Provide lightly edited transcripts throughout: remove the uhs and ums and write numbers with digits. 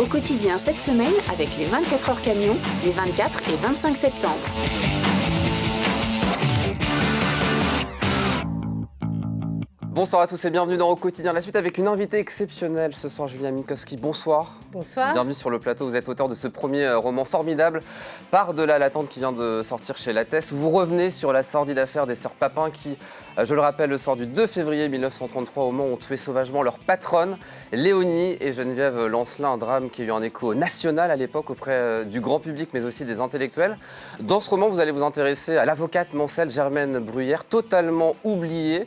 au quotidien cette semaine avec les 24 heures camions, les 24 et 25 septembre. Bonsoir à tous et bienvenue dans Au quotidien. La suite avec une invitée exceptionnelle ce soir, Julia Minkowski. Bonsoir. Bonsoir. Bienvenue sur le plateau. Vous êtes auteur de ce premier roman formidable, Par-delà l'attente, qui vient de sortir chez Lattès. Vous revenez sur la sordide affaire des sœurs Papin qui, je le rappelle, le soir du 2 février 1933 au Mans, ont tué sauvagement leur patronne, Léonie et Geneviève Lancelin. Un drame qui a eu un écho national à l'époque auprès du grand public, mais aussi des intellectuels. Dans ce roman, vous allez vous intéresser à l'avocate mancelle Germaine Bruyère, totalement oubliée,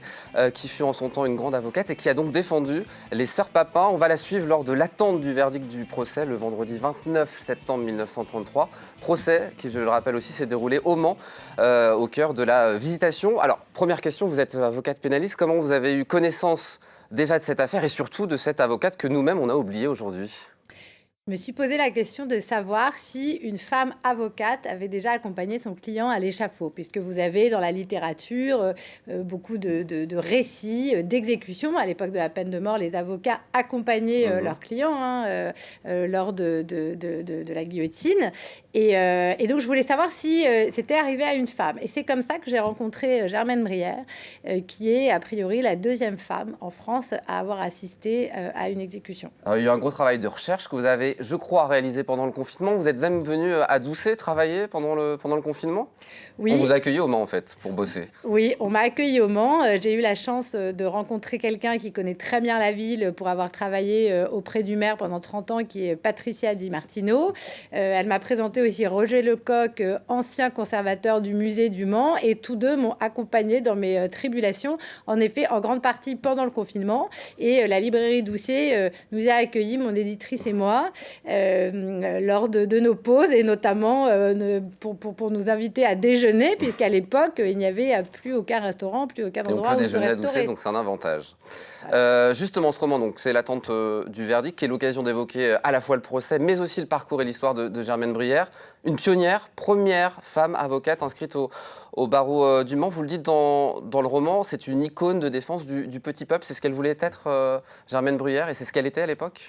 qui fut en son temps une grande avocate et qui a donc défendu les sœurs Papin. On va la suivre lors de l'attente du verdict du procès le vendredi 29 septembre 1933. Procès qui, je le rappelle aussi, s'est déroulé au Mans, au cœur de la Visitation. Alors, première question, vous êtes avocate pénaliste. Comment vous avez eu connaissance déjà de cette affaire et surtout de cette avocate que nous-mêmes, on a oubliée aujourd'hui ? Je me suis posé la question de savoir si une femme avocate avait déjà accompagné son client à l'échafaud, puisque vous avez dans la littérature beaucoup de récits, d'exécutions. À l'époque de la peine de mort, les avocats accompagnaient leurs clients lors de la guillotine. Et donc, je voulais savoir si c'était arrivé à une femme. Et c'est comme ça que j'ai rencontré Germaine Bruyère, qui est a priori la deuxième femme en France à avoir assisté à une exécution. Alors, il y a eu un gros travail de recherche que vous avez, je crois, réalisé pendant le confinement. Vous êtes même venu à Doucet travailler pendant le confinement ? Oui. On vous a accueilli au Mans, en fait, pour bosser. Oui, on m'a accueilli au Mans. J'ai eu la chance de rencontrer quelqu'un qui connaît très bien la ville pour avoir travaillé auprès du maire pendant 30 ans, qui est Patricia Di Martino. Elle m'a présenté aussi Roger Lecoq, ancien conservateur du musée du Mans, et tous deux m'ont accompagné dans mes tribulations, en effet, en grande partie pendant le confinement. Et la librairie Doucet nous a accueillis, mon éditrice et moi, lors de nos pauses, et notamment pour nous inviter à déjeuner, puisqu'à l'époque, il n'y avait plus aucun restaurant, plus aucun endroit où se déjeuner à restaurer. Doucet, donc c'est un avantage. Voilà. Justement, ce roman, donc, c'est l'attente du verdict, qui est l'occasion d'évoquer à la fois le procès, mais aussi le parcours et l'histoire de Germaine Bruyère, une pionnière, première femme avocate inscrite au barreau du Mans. Vous le dites dans le roman, c'est une icône de défense du petit peuple. C'est ce qu'elle voulait être, Germaine Bruyère, et c'est ce qu'elle était à l'époque ?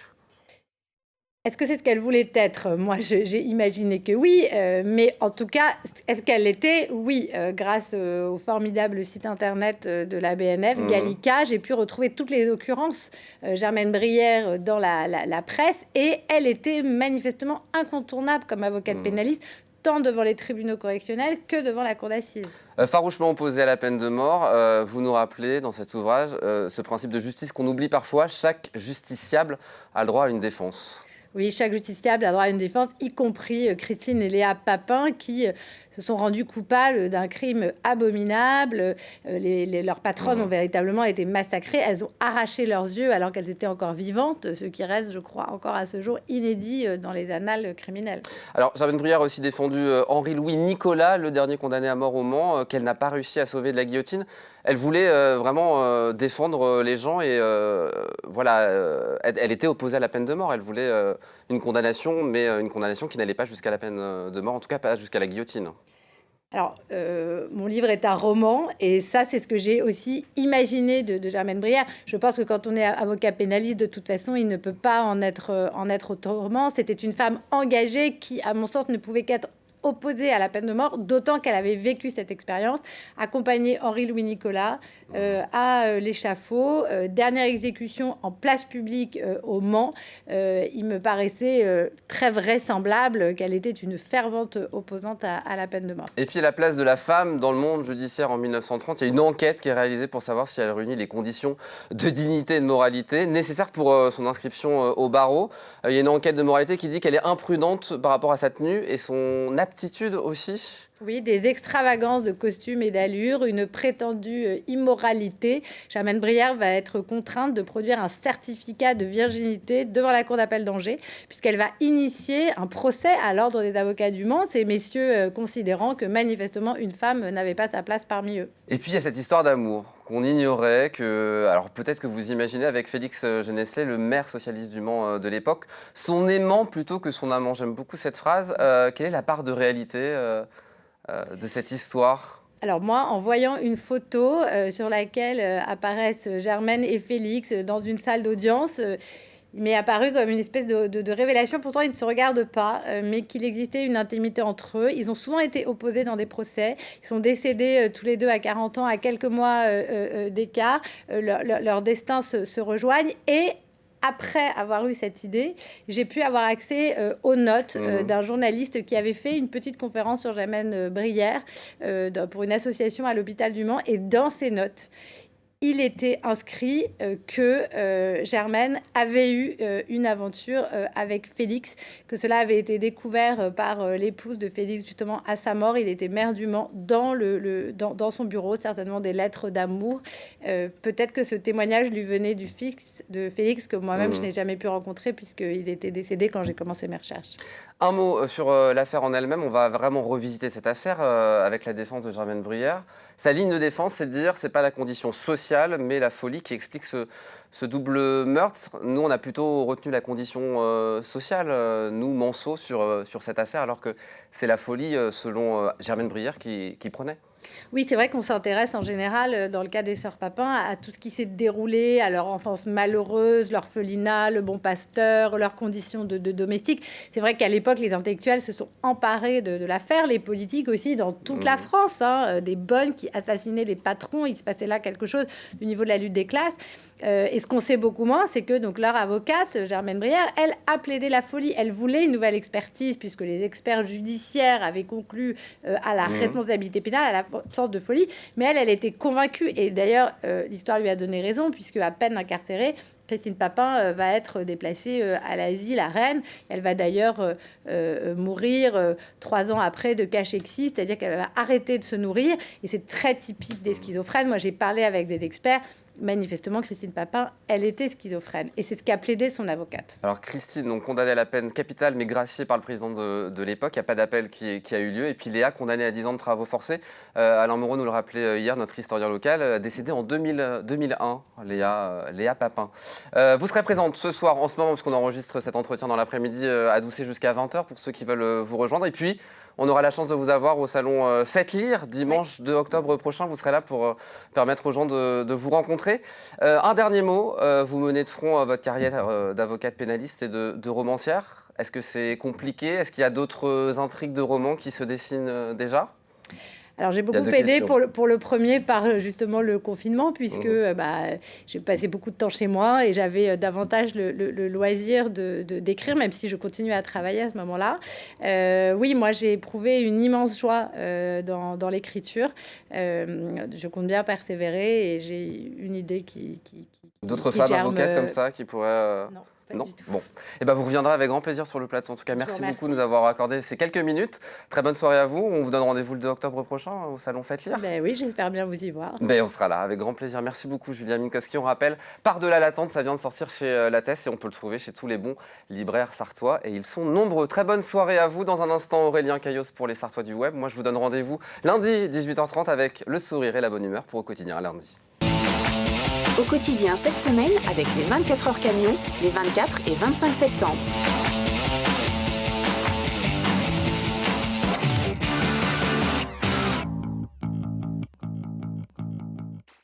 Est-ce que c'est ce qu'elle voulait être ? Moi, j'ai imaginé que oui, mais en tout cas, est-ce qu'elle l'était ? Oui, grâce au formidable site internet de la BNF, Gallica, j'ai pu retrouver toutes les occurrences Germaine Bruyère dans la presse, et elle était manifestement incontournable comme avocate pénaliste, tant devant les tribunaux correctionnels que devant la cour d'assises. Farouchement opposée à la peine de mort, vous nous rappelez dans cet ouvrage ce principe de justice qu'on oublie parfois: chaque justiciable a le droit à une défense. Oui, chaque justiciable a droit à une défense, y compris Christine et Léa Papin, qui se sont rendues coupables d'un crime abominable. Leurs patronnes ont véritablement été massacrées. Elles ont arraché leurs yeux alors qu'elles étaient encore vivantes, ce qui reste, je crois, encore à ce jour inédit dans les annales criminelles. Alors, Germaine Bruyère a aussi défendu Henri-Louis Nicolas, le dernier condamné à mort au Mans, qu'elle n'a pas réussi à sauver de la guillotine. Elle voulait vraiment défendre les gens et elle était opposée à la peine de mort. Elle voulait une condamnation, mais une condamnation qui n'allait pas jusqu'à la peine de mort, en tout cas pas jusqu'à la guillotine. Alors, mon livre est un roman, et ça, c'est ce que j'ai aussi imaginé de Germaine Bruyère. Je pense que quand on est avocat pénaliste, de toute façon, il ne peut pas en être autrement. C'était une femme engagée qui, à mon sens, ne pouvait qu'être opposée à la peine de mort, d'autant qu'elle avait vécu cette expérience, accompagnée Henri-Louis Nicolas à l'échafaud, dernière exécution en place publique au Mans. Il me paraissait très vraisemblable qu'elle était une fervente opposante à la peine de mort. Et puis la place de la femme dans le monde judiciaire en 1930, il y a une enquête qui est réalisée pour savoir si elle réunit les conditions de dignité et de moralité nécessaires pour son inscription au barreau. Il y a une enquête de moralité qui dit qu'elle est imprudente par rapport à sa tenue et son aptitude aussi. Oui, des extravagances de costumes et d'allure, une prétendue immoralité. Germaine Bruyère va être contrainte de produire un certificat de virginité devant la cour d'appel d'Angers, puisqu'elle va initier un procès à l'ordre des avocats du Mans, ces messieurs considérant que manifestement une femme n'avait pas sa place parmi eux. Et puis il y a cette histoire d'amour qu'on ignorait, alors peut-être que vous imaginez avec Félix Genesley, le maire socialiste du Mans de l'époque, son aimant plutôt que son amant. J'aime beaucoup cette phrase. Quelle est la part de réalité de cette histoire ? Alors moi, en voyant une photo sur laquelle apparaissent Germaine et Félix dans une salle d'audience, il m'est apparu comme une espèce de révélation. Pourtant, ils ne se regardent pas, mais qu'il existait une intimité entre eux. Ils ont souvent été opposés dans des procès. Ils sont décédés tous les deux à 40 ans, à quelques mois d'écart. Leurs destins se rejoignent et après avoir eu cette idée, j'ai pu avoir accès aux notes d'un journaliste qui avait fait une petite conférence sur Germaine Brière pour une association à l'hôpital du Mans. Et dans ces notes, il était inscrit que Germaine avait eu une aventure avec Félix, que cela avait été découvert par l'épouse de Félix justement à sa mort. Il était maire du Mans dans son bureau, certainement des lettres d'amour. Peut-être que ce témoignage lui venait du fils de Félix, que moi-même je n'ai jamais pu rencontrer puisqu'il était décédé quand j'ai commencé mes recherches. Un mot sur l'affaire en elle-même. On va vraiment revisiter cette affaire avec la défense de Germaine Brière. Sa ligne de défense, c'est de dire c'est pas la condition sociale, mais la folie qui explique ce double meurtre. Nous, on a plutôt retenu la condition sociale, nous, Manceau, sur cette affaire, alors que c'est la folie, selon Germaine Brière, qui prenait. Oui, c'est vrai qu'on s'intéresse en général, dans le cas des sœurs Papin, à tout ce qui s'est déroulé, à leur enfance malheureuse, l'orphelinat, le bon pasteur, leurs conditions de domestiques. C'est vrai qu'à l'époque, les intellectuels se sont emparés de l'affaire, les politiques aussi, dans toute la France, des bonnes qui assassinaient les patrons. Il se passait là quelque chose du niveau de la lutte des classes. Et ce qu'on sait beaucoup moins, c'est que donc, leur avocate, Germaine Brière, elle a plaidé la folie. Elle voulait une nouvelle expertise, puisque les experts judiciaires avaient conclu à la responsabilité pénale, à la sorte de folie. Mais elle était convaincue. Et d'ailleurs, l'histoire lui a donné raison, puisque à peine incarcérée, Christine Papin va être déplacée à l'asile à Rennes. Elle va d'ailleurs mourir 3 ans après de cachexie, c'est-à-dire qu'elle va arrêter de se nourrir. Et c'est très typique des schizophrènes. Moi, j'ai parlé avec des experts. Manifestement, Christine Papin, elle était schizophrène. Et c'est ce qu'a plaidé son avocate. Alors Christine, donc condamnée à la peine capitale, mais graciée par le président de l'époque. Il n'y a pas d'appel qui a eu lieu. Et puis Léa, condamnée à 10 ans de travaux forcés. Alain Moreau nous le rappelait hier, notre historien local, décédée en 2001, Léa Papin. Vous serez présente ce soir, en ce moment, parce qu'on enregistre cet entretien dans l'après-midi, à Doucet jusqu'à 20h, pour ceux qui veulent vous rejoindre. Et puis, on aura la chance de vous avoir au salon Faites Lire, dimanche 2 octobre prochain. Vous serez là pour permettre aux gens de vous rencontrer. Un dernier mot, vous menez de front votre carrière d'avocate pénaliste et de romancière. Est-ce que c'est compliqué? Est-ce qu'il y a d'autres intrigues de romans qui se dessinent déjà? Alors, j'ai beaucoup aidé pour le premier par justement le confinement, puisque j'ai passé beaucoup de temps chez moi et j'avais davantage le loisir d'écrire, même si je continuais à travailler à ce moment-là. Oui, moi, j'ai éprouvé une immense joie dans l'écriture. Je compte bien persévérer et j'ai une idée qui D'autres femmes avocates comme ça qui pourraient... Non. Non. Bon. Et ben vous reviendrez avec grand plaisir sur le plateau. En tout cas, merci beaucoup de nous avoir accordé ces quelques minutes. Très bonne soirée à vous. On vous donne rendez-vous le 2 octobre prochain au salon Faites Lire. Oui, j'espère bien vous y voir. On sera là avec grand plaisir. Merci beaucoup, Julia Minkowski. On rappelle, Par-delà l'attente, ça vient de sortir chez Lattès et on peut le trouver chez tous les bons libraires sartois. Et ils sont nombreux. Très bonne soirée à vous. Dans un instant, Aurélien Caillos pour les Sartois du Web. Moi, je vous donne rendez-vous lundi 18h30 avec le sourire et la bonne humeur pour Au Quotidien lundi. Au quotidien cette semaine avec les 24 heures camions, les 24 et 25 septembre.